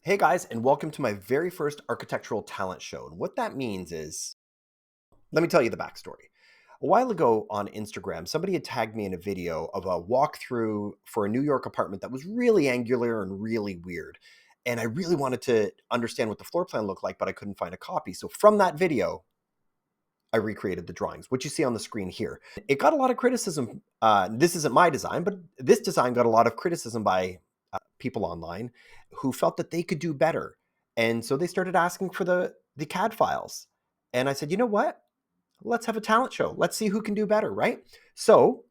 Hey guys, and welcome to my very first architectural talent show. And what that means is, let me tell you the backstory. A while ago on Instagram, somebody had tagged me in a video of a walkthrough for a New York apartment that was really angular and really weird. And I really wanted to understand what the floor plan looked like, but I couldn't find a copy. So from that video, I recreated the drawings, which you see on the screen here. It got a lot of criticism. This isn't my design, but this design got a lot of criticism by people online who felt that they could do better. And so they started asking for the CAD files. And I said, you know what? Let's have a talent show. Let's see who can do better, right? So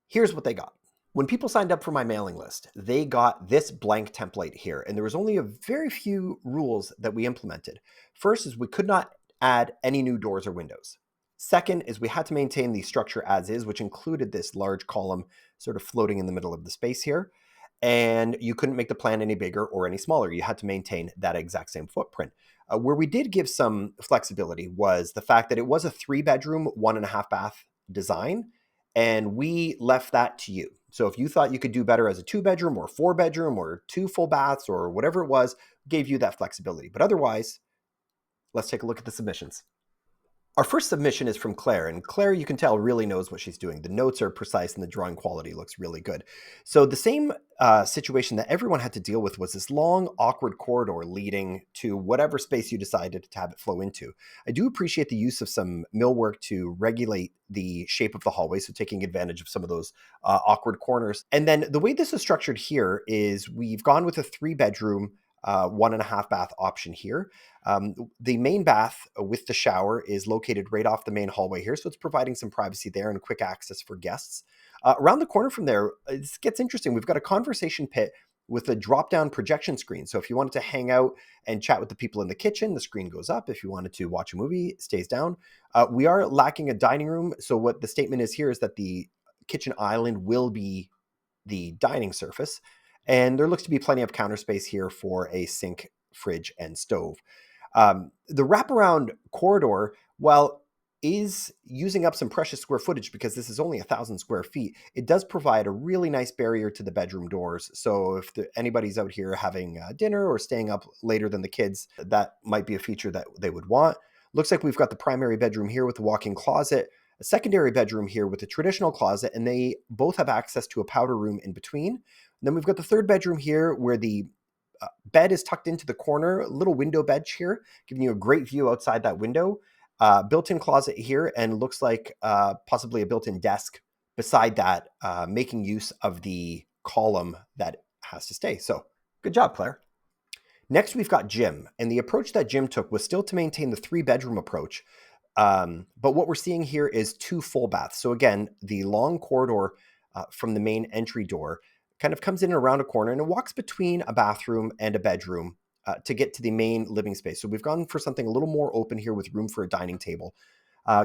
here's what they got. When people signed up for my mailing list, they got this blank template here. And there was only a very few rules that we implemented. First is we could not add any new doors or windows. Second is we had to maintain the structure as is, which included this large column sort of floating in the middle of the space here. And you couldn't make the plan any bigger or any smaller. You had to maintain that exact same footprint. Where we did give some flexibility was the fact that it was a 3-bedroom, 1.5-bath design, and we left that to you. So if you thought you could do better as a 2-bedroom or 4-bedroom or 2 full baths or whatever it was, gave you that flexibility. But otherwise, let's take a look at the submissions. Our first submission is from Claire, and Claire, you can tell, really knows what she's doing. The notes are precise and the drawing quality looks really good. So the same situation that everyone had to deal with was this long, awkward corridor leading to whatever space you decided to have it flow into. I do appreciate the use of some millwork to regulate the shape of the hallway, so taking advantage of some of those awkward corners. And then the way this is structured here is we've gone with a 3-bedroom, 1.5-bath option here. The main bath with the shower is located right off the main hallway here, so it's providing some privacy there and quick access for guests. Around the corner from there, it gets interesting. We've got a conversation pit with a drop-down projection screen. So if you wanted to hang out and chat with the people in the kitchen, the screen goes up. If you wanted to watch a movie, it stays down. We are lacking a dining room. So what the statement is here is that the kitchen island will be the dining surface. And there looks to be plenty of counter space here for a sink, fridge, and stove. The wraparound corridor, while is using up some precious square footage because this is only 1,000 square feet, it does provide a really nice barrier to the bedroom doors. So if anybody's out here having dinner or staying up later than the kids, that might be a feature that they would want. Looks like we've got the primary bedroom here with the walk-in closet, a secondary bedroom here with a traditional closet, and they both have access to a powder room in between. And then we've got the third bedroom here where the bed is tucked into the corner, a little window bench here, giving you a great view outside that window. Built-in closet here, and looks like possibly a built-in desk beside that, making use of the column that has to stay. So good job, Claire. Next, we've got Jim, and the approach that Jim took was still to maintain the 3-bedroom approach. But what we're seeing here is 2 full baths. So again, the long corridor from the main entry door kind of comes in and around a corner, and it walks between a bathroom and a bedroom to get to the main living space. So we've gone for something a little more open here with room for a dining table,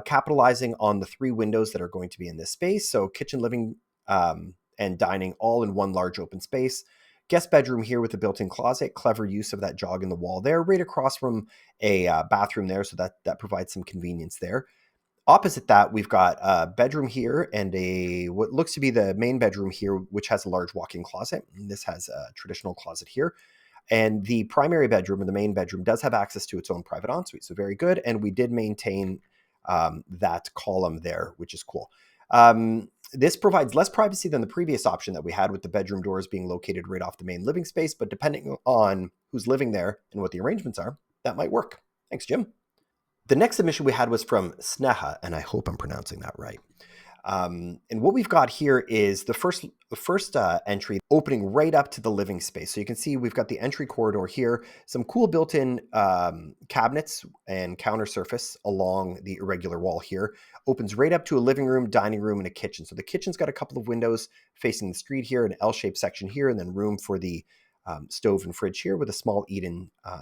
capitalizing on the 3 windows that are going to be in this space. So kitchen, living, and dining all in one large open space. Guest bedroom here with a built-in closet, clever use of that jog in the wall there, right across from a bathroom there, so that provides some convenience there. Opposite that, we've got a bedroom here and what looks to be the main bedroom here, which has a large walk-in closet. And this has a traditional closet here. And the primary bedroom, or the main bedroom, does have access to its own private ensuite. So very good. And we did maintain that column there, which is cool. This provides less privacy than the previous option that we had, with the bedroom doors being located right off the main living space. But depending on who's living there and what the arrangements are, that might work. Thanks, Jim. The next submission we had was from Sneha, and I hope I'm pronouncing that right. And what we've got here is the first entry opening right up to the living space. So you can see we've got the entry corridor here, some cool built-in cabinets and counter surface along the irregular wall here. Opens right up to a living room, dining room, and a kitchen. So the kitchen's got a couple of windows facing the street here, an L-shaped section here, and then room for the stove and fridge here with a small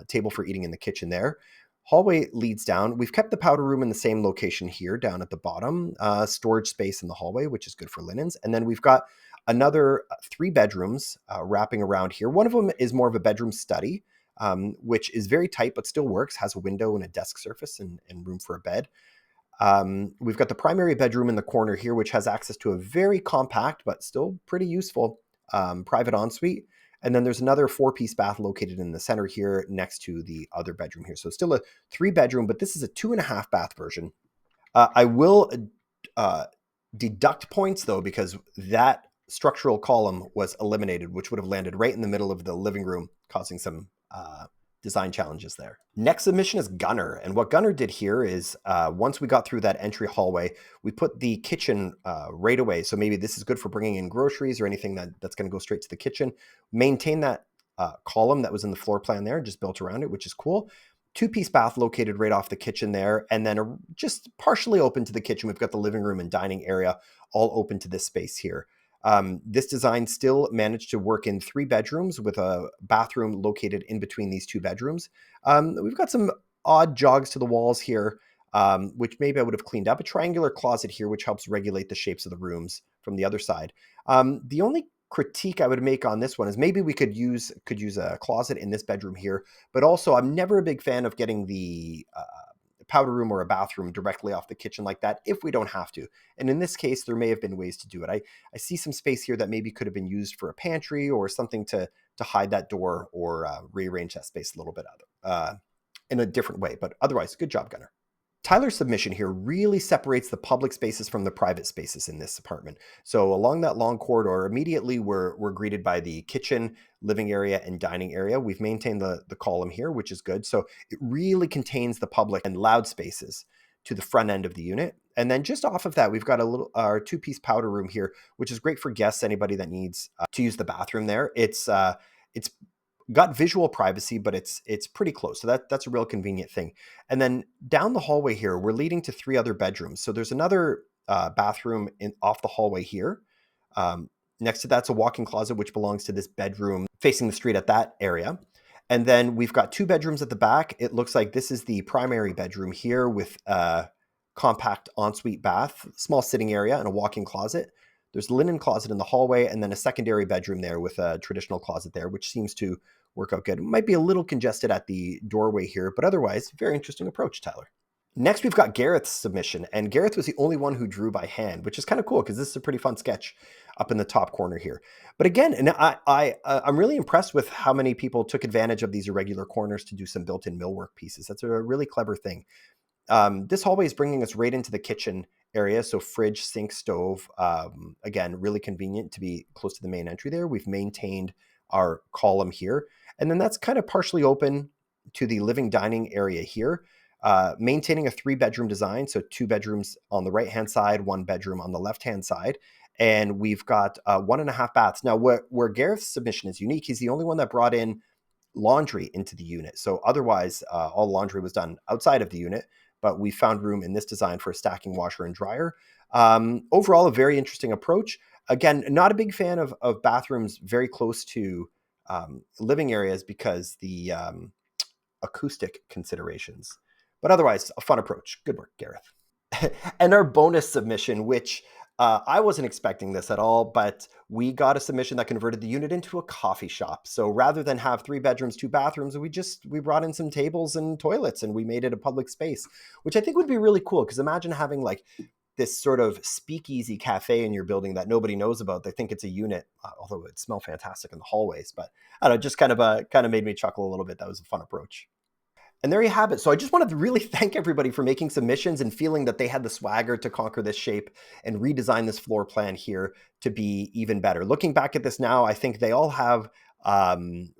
table for eating in the kitchen there. Hallway leads down. We've kept the powder room in the same location here down at the bottom, storage space in the hallway, which is good for linens. And then we've got another 3 bedrooms wrapping around here. One of them is more of a bedroom study, which is very tight but still works, has a window and a desk surface and room for a bed. We've got the primary bedroom in the corner here, which has access to a very compact but still pretty useful private ensuite. And then there's another 4-piece bath located in the center here next to the other bedroom here. So still a 3-bedroom, but this is a 2.5 bath version. I will uh, deduct points though, because that structural column was eliminated, which would have landed right in the middle of the living room, causing some design challenges there. Next submission is Gunner. And what Gunner did here is once we got through that entry hallway, we put the kitchen right away. So maybe this is good for bringing in groceries or anything that's going to go straight to the kitchen. Maintain that column that was in the floor plan there, just built around it, which is cool. 2-piece bath located right off the kitchen there, and then just partially open to the kitchen. We've got the living room and dining area all open to this space here. This design still managed to work in 3 bedrooms with a bathroom located in between these 2 bedrooms. We've got some odd jogs to the walls here, which maybe I would have cleaned up. A triangular closet here, which helps regulate the shapes of the rooms from the other side. The only critique I would make on this one is maybe we could use a closet in this bedroom here, but also I'm never a big fan of getting the powder room or a bathroom directly off the kitchen like that if we don't have to. And in this case, there may have been ways to do it. I see some space here that maybe could have been used for a pantry or something to hide that door or rearrange that space a little bit in a different way. But otherwise, good job, Gunner. Tyler's submission here really separates the public spaces from the private spaces in this apartment. So along that long corridor, immediately we're greeted by the kitchen, living area, and dining area. We've maintained the column here, which is good. So it really contains the public and loud spaces to the front end of the unit. And then just off of that, we've got our 2-piece powder room here, which is great for guests, anybody that needs to use the bathroom there. It's got visual privacy, but it's pretty close. So that's a real convenient thing. And then down the hallway here, we're leading to 3 other bedrooms. So there's another bathroom off the hallway here. Next to that's a walk-in closet, which belongs to this bedroom facing the street at that area. And then we've got 2 bedrooms at the back. It looks like this is the primary bedroom here with a compact ensuite bath, small sitting area, and a walk-in closet. There's a linen closet in the hallway, and then a secondary bedroom there with a traditional closet there, which seems to work out good. It might be a little congested at the doorway here, but otherwise, very interesting approach, Tyler. Next, we've got Gareth's submission, and Gareth was the only one who drew by hand, which is kind of cool because this is a pretty fun sketch up in the top corner here. But again, and I'm really impressed with how many people took advantage of these irregular corners to do some built-in millwork pieces. That's a really clever thing. This hallway is bringing us right into the kitchen area. So fridge, sink, stove, again, really convenient to be close to the main entry there. We've maintained our column here. And then that's kind of partially open to the living dining area here, maintaining a 3-bedroom design. So 2 bedrooms on the right-hand side, 1 bedroom on the left-hand side. And we've got 1.5 baths. Now, where Gareth's submission is unique, he's the only one that brought in laundry into the unit. So otherwise, all laundry was done outside of the unit, but we found room in this design for a stacking washer and dryer. Overall, a very interesting approach. Again, not a big fan of bathrooms very close to living areas because the acoustic considerations. But otherwise, a fun approach. Good work, Gareth. And our bonus submission, which I wasn't expecting this at all, but we got a submission that converted the unit into a coffee shop. So rather than have 3 bedrooms, 2 bathrooms, we brought in some tables and toilets and we made it a public space, which I think would be really cool. Because imagine having like this sort of speakeasy cafe in your building that nobody knows about. They think it's a unit, although it smelled fantastic in the hallways. But I don't know, just kind of made me chuckle a little bit. That was a fun approach. And there you have it. So I just wanted to really thank everybody for making submissions and feeling that they had the swagger to conquer this shape and redesign this floor plan here to be even better. Looking back at this now, I think they all have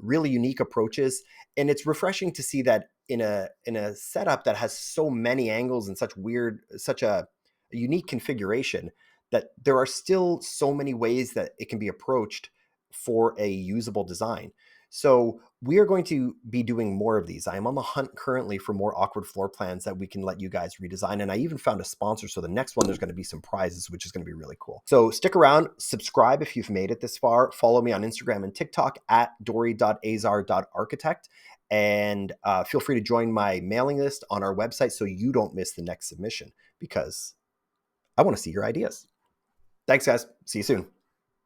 really unique approaches. And it's refreshing to see that in a setup that has so many angles and such a unique configuration, that there are still so many ways that it can be approached for a usable design. So we are going to be doing more of these. I am on the hunt currently for more awkward floor plans that we can let you guys redesign. And I even found a sponsor. So the next one, there's going to be some prizes, which is going to be really cool. So stick around, subscribe if you've made it this far. Follow me on Instagram and TikTok at dory.azar.architect. And feel free to join my mailing list on our website so you don't miss the next submission, because I want to see your ideas. Thanks, guys. See you soon.